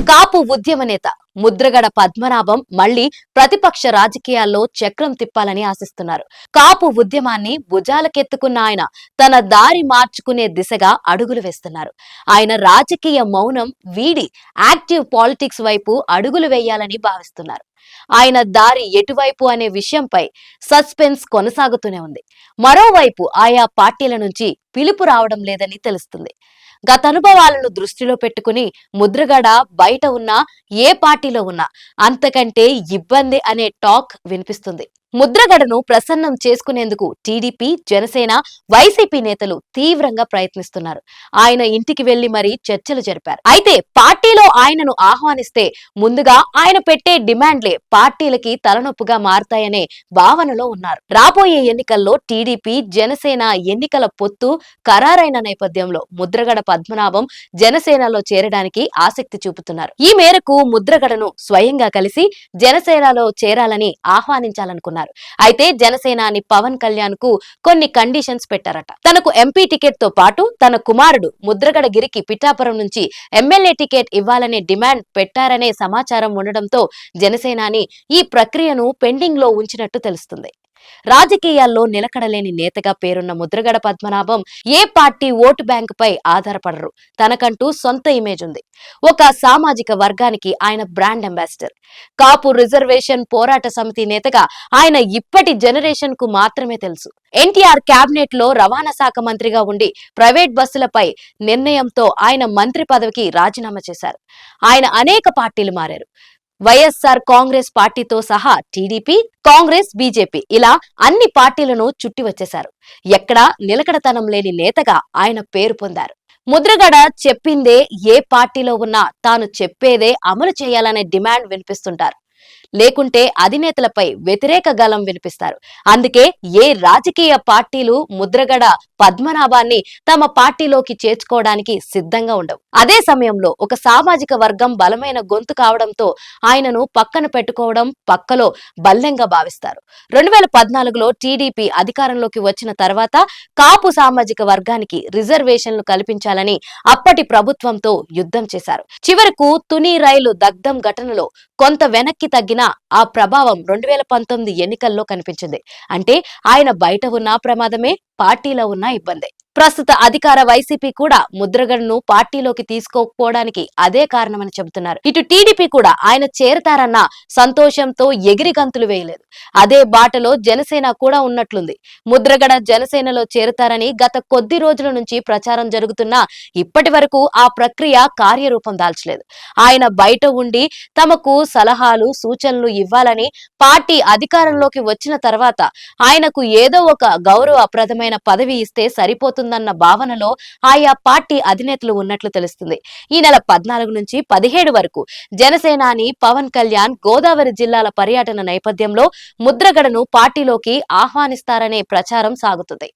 కాపు ఉద్యమ నేత ముద్రగడ పద్మనాభం మళ్లీ ప్రతిపక్ష రాజకీయాల్లో చక్రం తిప్పాలని ఆశిస్తున్నారు. కాపు ఉద్యమాన్ని భుజాలకెత్తుకున్న ఆయన తన దారి మార్చుకునే దిశగా అడుగులు వేస్తున్నారు. ఆయన రాజకీయ మౌనం వీడి యాక్టివ్ పాలిటిక్స్ వైపు అడుగులు వేయాలని భావిస్తున్నారు. ఆయన దారి ఎటువైపు అనే విషయంపై సస్పెన్స్ కొనసాగుతూనే ఉంది. మరోవైపు ఆయా పార్టీల నుంచి పిలుపు రావడం లేదని తెలుస్తుంది. గత అనుభవాలను దృష్టిలో పెట్టుకుని ముద్రగడ బయట ఉన్నా, ఏ పార్టీలో ఉన్నా అంతకంటే ఇబ్బంది అనే టాక్ వినిపిస్తుంది. ముద్రగడను ప్రసన్నం చేసుకునేందుకు టీడీపీ, జనసేన, వైసీపీ నేతలు తీవ్రంగా ప్రయత్నిస్తున్నారు. ఆయన ఇంటికి వెళ్లి మరీ చర్చలు జరిపారు. అయితే పార్టీలో ఆయనను ఆహ్వానిస్తే ముందుగా ఆయన పెట్టే డిమాండ్లే పార్టీలకి తలనొప్పుగా మారతాయనే భావనలో ఉన్నారు. రాబోయే ఎన్నికల్లో టీడీపీ, జనసేన ఎన్నికల పొత్తు ఖరారైన నేపథ్యంలో ముద్రగడ పద్మనాభం జనసేనలో చేరడానికి ఆసక్తి చూపుతున్నారు. ఈ మేరకు ముద్రగడను స్వయంగా కలిసి జనసేనలో చేరాలని ఆహ్వానించాలనుకున్నారు. అయితే జనసేనాని పవన్ కళ్యాణ్ కు కొన్ని కండిషన్స్ పెట్టారట. తనకు ఎంపీ టికెట్ తో పాటు తన కుమారుడు ముద్రగడ గిరికి పిఠాపురం నుంచి ఎమ్మెల్యే టికెట్ ఇవ్వాలనే డిమాండ్ పెట్టారనే సమాచారం ఉండడంతో జనసేనాని ఈ ప్రక్రియను పెండింగ్ లో ఉంచినట్టు తెలుస్తుంది. రాజకీయాల్లో నిలకడలేని నేతగా పేరున్న ముద్రగడ పద్మనాభం ఏ పార్టీ ఓటు బ్యాంకు పై ఆధారపడరు. తనకంటూ సొంత ఇమేజ్ ఉంది. ఒక సామాజిక వర్గానికి ఆయన బ్రాండ్ అంబాసిడర్. కాపు రిజర్వేషన్ పోరాట సమితి నేతగా ఆయన ఇప్పటి జనరేషన్ కు మాత్రమే తెలుసు. ఎన్టీఆర్ కేబినెట్ లో రవాణా శాఖ మంత్రిగా ఉండి ప్రైవేట్ బస్సులపై నిర్ణయంతో ఆయన మంత్రి పదవికి రాజీనామా చేశారు. ఆయన అనేక పార్టీలు మారారు. వైఎస్ఆర్ కాంగ్రెస్ పార్టీతో సహా టీడీపీ, కాంగ్రెస్, బీజేపీ ఇలా అన్ని పార్టీలను చుట్టి వచ్చేశారు. ఎక్కడా నిలకడతనం లేని నేతగా ఆయన పేరు పొందారు. ముద్రగడ చెప్పిందే ఏ పార్టీలో ఉన్నా తాను చెప్పేదే అమలు చేయాలనే డిమాండ్ వినిపిస్తుంటారు. లేకుంటే అధినేతలపై వ్యతిరేక గళం వినిపిస్తారు. అందుకే ఏ రాజకీయ పార్టీలు ముద్రగడ పద్మనాభాన్ని తమ పార్టీలోకి చేర్చుకోవడానికి సిద్ధంగా ఉండవు. అదే సమయంలో ఒక సామాజిక వర్గం బలమైన గొంతు కావడంతో ఆయనను పక్కన పెట్టుకోవడం పక్కలో బల్లెంగా భావిస్తారు. 2014లో టీడీపీ అధికారంలోకి వచ్చిన తర్వాత కాపు సామాజిక వర్గానికి రిజర్వేషన్లు కల్పించాలని అప్పటి ప్రభుత్వంతో యుద్ధం చేశారు. చివరకు తుని రైలు దగ్ధం ఘటనలో కొంత వెనక్కి తగ్గిన ఆ ప్రభావం 2019 ఎన్నికల్లో కనిపించింది. అంటే ఆయన బయట ఉన్న ప్రమాదమే, పార్టీలో ఉన్న ఇబ్బందే. ప్రస్తుత అధికార వైసీపీ కూడా ముద్రగడను పార్టీలోకి తీసుకోకపోవడానికి అదే కారణమని చెబుతున్నారు. ఇటు టీడీపీ కూడా ఆయన చేరతారన్న సంతోషంతో ఎగిరి గంతులు వేయలేదు. అదే బాటలో జనసేన కూడా ఉన్నట్లుంది. ముద్రగడ జనసేనలో చేరతారని గత కొద్ది రోజుల నుంచి ప్రచారం జరుగుతున్నా ఇప్పటి వరకు ఆ ప్రక్రియ కార్యరూపం దాల్చలేదు. ఆయన బయట ఉండి తమకు సలహాలు, సూచనలు ఇవ్వాలని, పార్టీ అధికారంలోకి వచ్చిన తర్వాత ఆయనకు ఏదో ఒక గౌరవప్రదమైన పదవి ఇస్తే సరిపోతుందన్న భావనలో ఆయా పార్టీ అధినేతలు ఉన్నట్లు తెలుస్తుంది. ఈ నెల 14 నుంచి 17 వరకు జనసేనాని పవన్ కళ్యాణ్ గోదావరి జిల్లాల పర్యటన నేపథ్యంలో ముద్రగడను పార్టీలోకి ఆహ్వానిస్తారనే ప్రచారం సాగుతుంది.